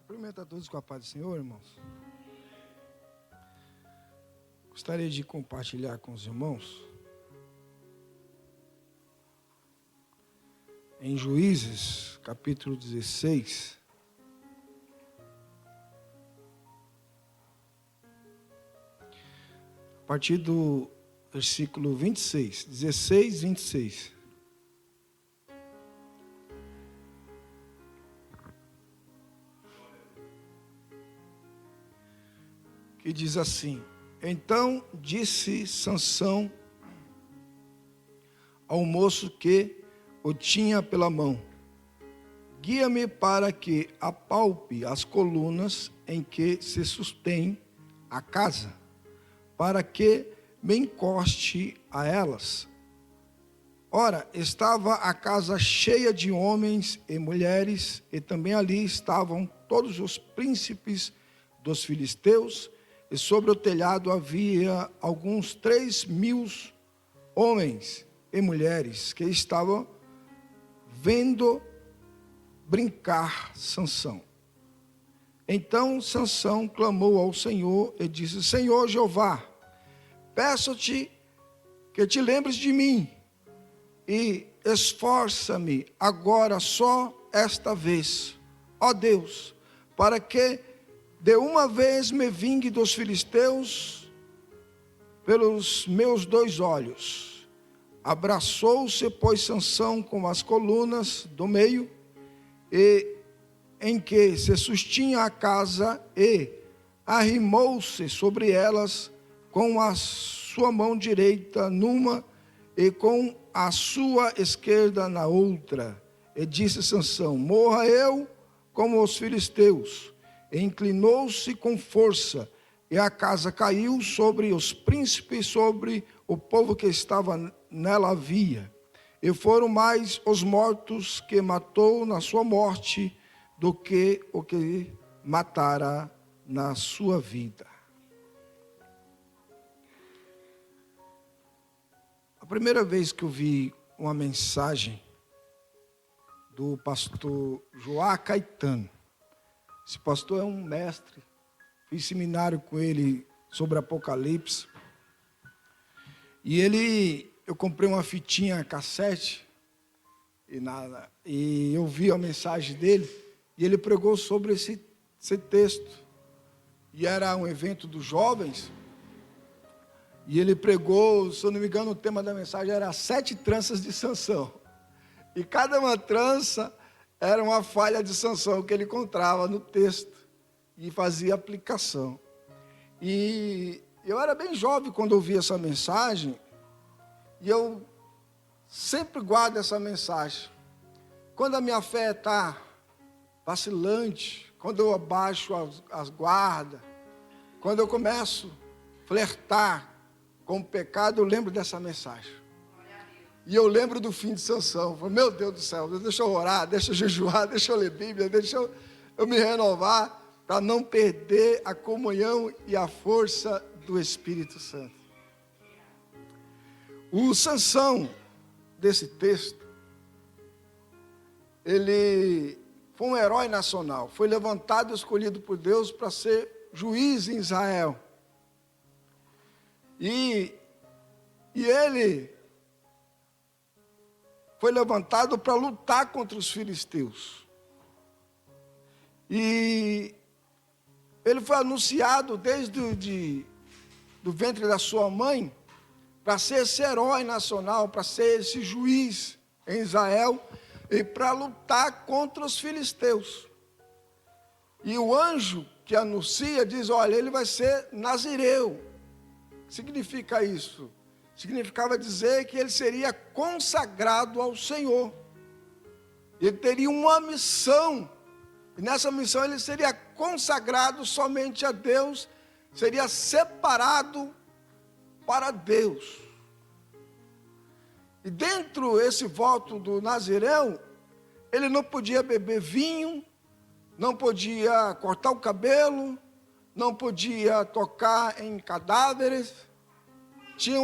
Cumprimento a todos com a paz do Senhor, irmãos. Gostaria de compartilhar com os irmãos em Juízes, capítulo 16, a partir do versículo 26, 16, 26. Que diz assim: Então disse Sansão ao moço que o tinha pela mão: guia-me para que apalpe as colunas em que se sustém a casa, para que me encoste a elas. Ora, estava a casa cheia de homens e mulheres, e também ali estavam todos os príncipes dos filisteus, e sobre o telhado havia alguns 3.000 homens e mulheres que estavam vendo brincar Sansão. Então Sansão clamou ao Senhor e disse: Senhor Jeová, peço-te que te lembres de mim e esforça-me agora só esta vez, ó Deus, para que de uma vez me vingue dos filisteus pelos meus 2 olhos. Abraçou-se, pois, Sansão com as colunas do meio, e em que se sustinha a casa, e arrimou-se sobre elas com a sua mão direita numa e com a sua esquerda na outra. E disse Sansão: morra eu como os filisteus. E inclinou-se com força, e a casa caiu sobre os príncipes, sobre o povo que estava nela havia. E foram mais os mortos que matou na sua morte, do que o que matara na sua vida. A primeira vez que eu vi uma mensagem do pastor Joá Caetano, esse pastor é um mestre, fiz seminário com ele sobre Apocalipse, e eu comprei uma fitinha cassete, e eu vi a mensagem dele, e ele pregou sobre esse texto, e era um evento dos jovens, e ele pregou, se eu não me engano, o tema da mensagem era 7 tranças de Sansão, e cada uma trança era uma falha de Sansão que ele encontrava no texto e fazia aplicação. E eu era bem jovem quando ouvi essa mensagem, e eu sempre guardo essa mensagem. Quando a minha fé está vacilante, quando eu abaixo as guardas, quando eu começo a flertar com o pecado, eu lembro dessa mensagem. E eu lembro do fim de Sansão. Falei, meu Deus do céu, deixa eu orar, deixa eu jejuar, deixa eu ler Bíblia, deixa eu me renovar, para não perder a comunhão e a força do Espírito Santo. O Sansão desse texto, ele foi um herói nacional, foi levantado e escolhido por Deus para ser juiz em Israel. E ele foi levantado para lutar contra os filisteus. E ele foi anunciado desde do ventre da sua mãe para ser esse herói nacional, para ser esse juiz em Israel e para lutar contra os filisteus. E o anjo que anuncia diz: olha, ele vai ser nazireu. O que significa isso? Significava dizer que ele seria consagrado ao Senhor. Ele teria uma missão. E nessa missão ele seria consagrado somente a Deus. Seria separado para Deus. E dentro desse voto do Nazireu, ele não podia beber vinho, não podia cortar o cabelo, não podia tocar em cadáveres. Tinha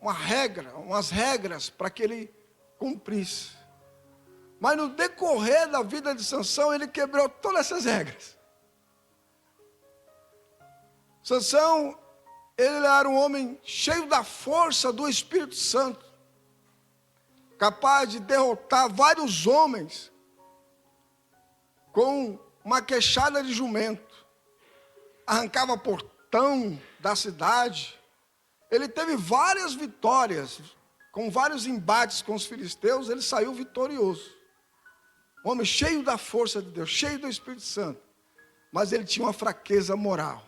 umas regras para que ele cumprisse. Mas no decorrer da vida de Sansão, ele quebrou todas essas regras. Sansão, ele era um homem cheio da força do Espírito Santo, capaz de derrotar vários homens com uma queixada de jumento. Arrancava portão da cidade. Ele teve várias vitórias, com vários embates com os filisteus, ele saiu vitorioso. Um homem cheio da força de Deus, cheio do Espírito Santo. Mas ele tinha uma fraqueza moral.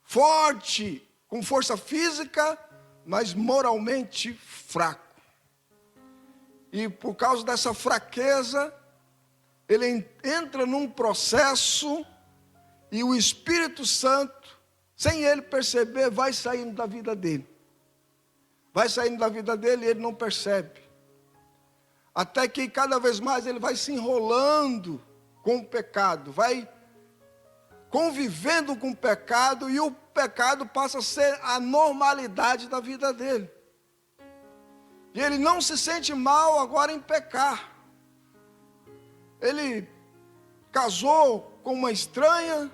Forte, com força física, mas moralmente fraco. E por causa dessa fraqueza, ele entra num processo e o Espírito Santo, sem ele perceber, vai saindo da vida dele. Vai saindo da vida dele e ele não percebe. Até que cada vez mais ele vai se enrolando com o pecado, vai convivendo com o pecado e o pecado passa a ser a normalidade da vida dele. E ele não se sente mal agora em pecar. Ele casou com uma estranha,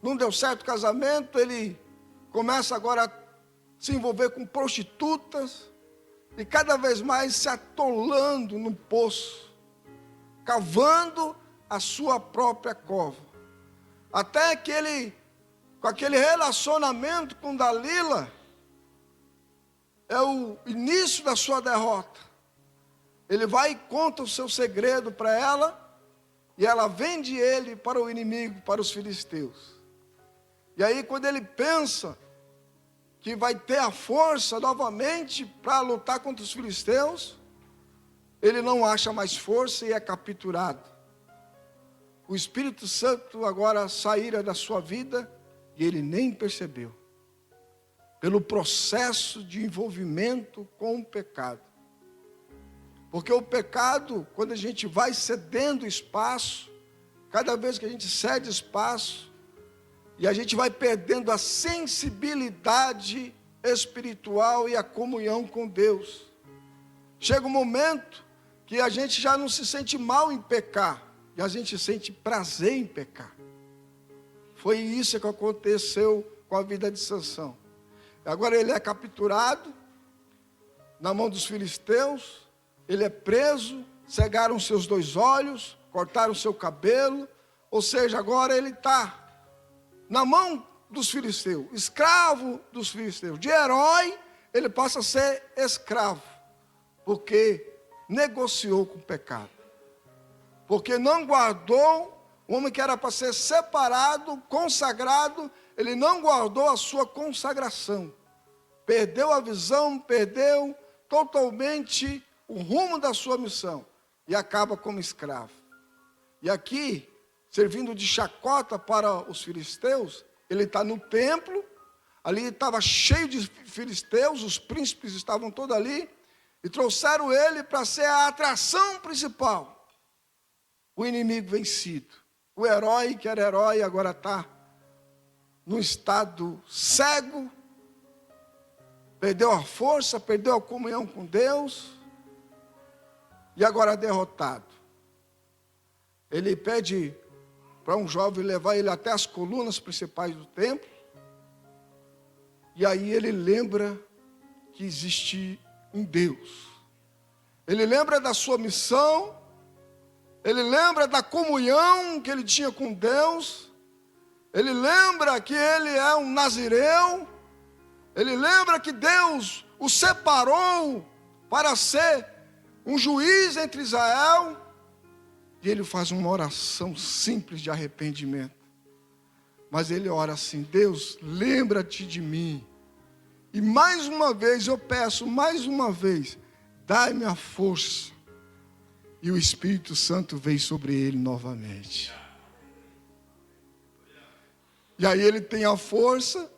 não deu certo o casamento, ele começa agora a se envolver com prostitutas, e cada vez mais se atolando no poço, cavando a sua própria cova. Até que ele, com aquele relacionamento com Dalila, é o início da sua derrota. Ele vai e conta o seu segredo para ela, e ela vende ele para o inimigo, para os filisteus. E aí quando ele pensa que vai ter a força novamente para lutar contra os filisteus, ele não acha mais força e é capturado. O Espírito Santo agora saíra da sua vida e ele nem percebeu. Pelo processo de envolvimento com o pecado. Porque o pecado, quando a gente vai cedendo espaço, cada vez que a gente cede espaço, e a gente vai perdendo a sensibilidade espiritual e a comunhão com Deus. Chega um momento que a gente já não se sente mal em pecar, e a gente sente prazer em pecar. Foi isso que aconteceu com a vida de Sansão. Agora ele é capturado na mão dos filisteus, ele é preso, cegaram seus 2 olhos, cortaram seu cabelo, ou seja, agora ele está na mão dos filisteus, escravo dos filisteus. De herói, ele passa a ser escravo, porque negociou com o pecado. Porque não guardou, o homem que era para ser separado, consagrado, ele não guardou a sua consagração. Perdeu a visão, perdeu totalmente o rumo da sua missão. E acaba como escravo. E aqui, servindo de chacota para os filisteus, ele está no templo, ali estava cheio de filisteus, os príncipes estavam todos ali, e trouxeram ele para ser a atração principal. O inimigo vencido. O herói, que era herói, agora está num estado cego, perdeu a força, perdeu a comunhão com Deus, e agora derrotado. Ele pede para um jovem levar ele até as colunas principais do templo. E aí ele lembra que existe um Deus. Ele lembra da sua missão. Ele lembra da comunhão que ele tinha com Deus. Ele lembra que ele é um nazireu. Ele lembra que Deus o separou para ser um juiz entre Israel. E ele faz uma oração simples de arrependimento. Mas ele ora assim: Deus, lembra-te de mim. E mais uma vez, eu peço, mais uma vez, dai-me a força. E o Espírito Santo veio sobre ele novamente. E aí ele tem a força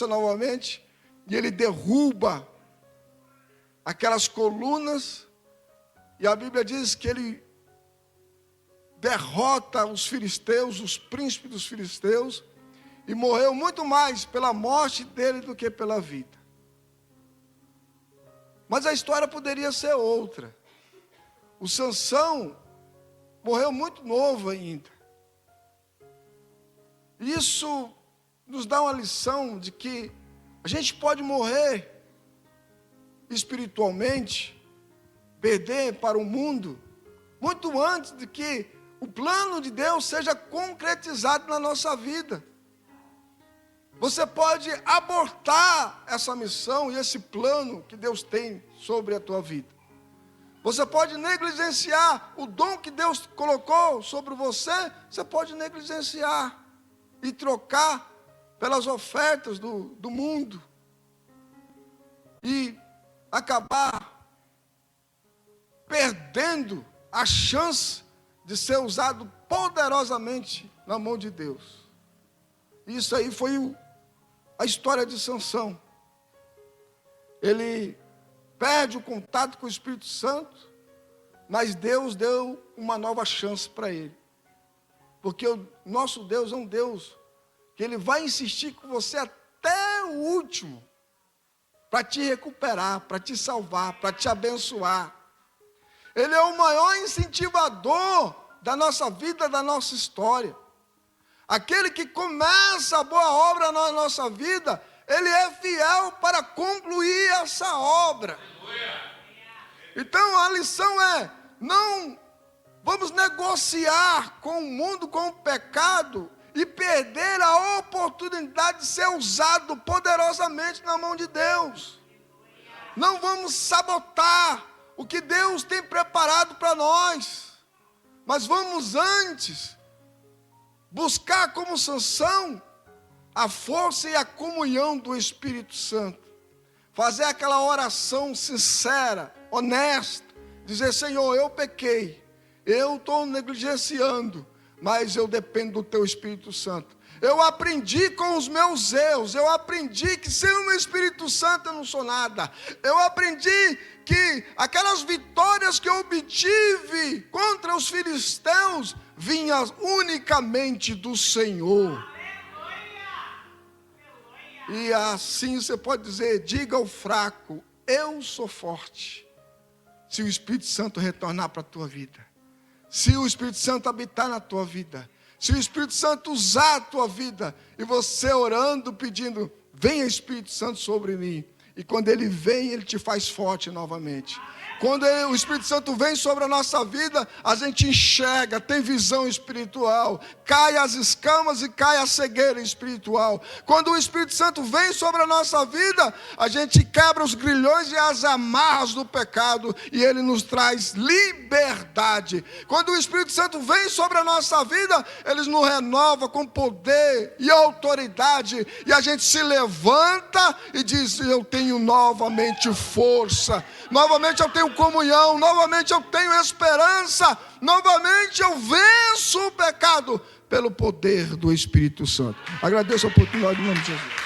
novamente, e ele derruba aquelas colunas, e a Bíblia diz que ele derrota os filisteus, os príncipes dos filisteus, e morreu muito mais pela morte dele do que pela vida. Mas a história poderia ser outra. O Sansão morreu muito novo ainda. Isso nos dá uma lição de que a gente pode morrer espiritualmente, perder para o mundo, muito antes de que o plano de Deus seja concretizado na nossa vida. Você pode abortar essa missão e esse plano que Deus tem sobre a tua vida. Você pode negligenciar o dom que Deus colocou sobre você, você pode negligenciar e trocar pelas ofertas do mundo e acabar perdendo a chance de ser usado poderosamente na mão de Deus. Isso aí foi a história de Sansão. Ele perde o contato com o Espírito Santo, mas Deus deu uma nova chance para ele. Porque o nosso Deus é um Deus que Ele vai insistir com você até o último, para te recuperar, para te salvar, para te abençoar. Ele é o maior incentivador da nossa vida, da nossa história. Aquele que começa a boa obra na nossa vida, Ele é fiel para concluir essa obra. Então a lição é, não vamos negociar com o mundo, com o pecado, e perder a oportunidade de ser usado poderosamente na mão de Deus. Não vamos sabotar o que Deus tem preparado para nós, mas vamos antes buscar como Sansão a força e a comunhão do Espírito Santo. Fazer aquela oração sincera, honesta, dizer: Senhor, eu pequei, eu estou negligenciando, mas eu dependo do Teu Espírito Santo. Eu aprendi com os meus erros, eu aprendi que sem o meu Espírito Santo eu não sou nada. Eu aprendi que aquelas vitórias que eu obtive contra os filisteus vinham unicamente do Senhor. E assim você pode dizer: diga ao fraco, eu sou forte. Se o Espírito Santo retornar para a tua vida, se o Espírito Santo habitar na tua vida, se o Espírito Santo usar a tua vida, e você orando, pedindo: venha Espírito Santo sobre mim. E quando Ele vem, Ele te faz forte novamente. Quando o Espírito Santo vem sobre a nossa vida, a gente enxerga, tem visão espiritual, cai as escamas e cai a cegueira espiritual. Quando o Espírito Santo vem sobre a nossa vida, a gente quebra os grilhões e as amarras do pecado, e Ele nos traz liberdade. Quando o Espírito Santo vem sobre a nossa vida, Ele nos renova com poder e autoridade, e a gente se levanta e diz: eu tenho novamente força, novamente eu tenho comunhão, novamente eu tenho esperança, novamente eu venço o pecado pelo poder do Espírito Santo. Agradeço a oportunidade em nome de Jesus.